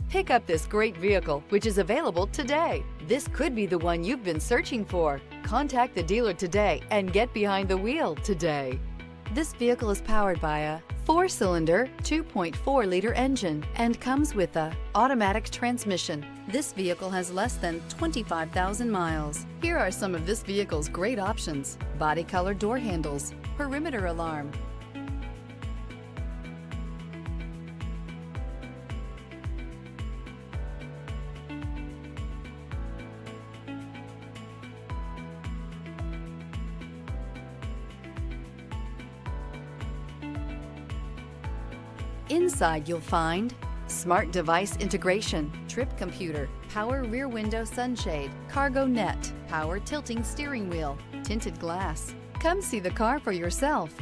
Pick up this great vehicle, which is available today. This could be the one you've been searching for. Contact the dealer today and get behind the wheel today. This vehicle is powered by a 4-cylinder, 2.4-liter engine and comes with a automatic transmission. This vehicle has less than 25,000 miles. Here are some of this vehicle's great options: body color door handles, perimeter alarm, Inside you'll find smart device integration, trip computer, power rear window sunshade, cargo net, power tilting steering wheel, tinted glass. Come see the car for yourself.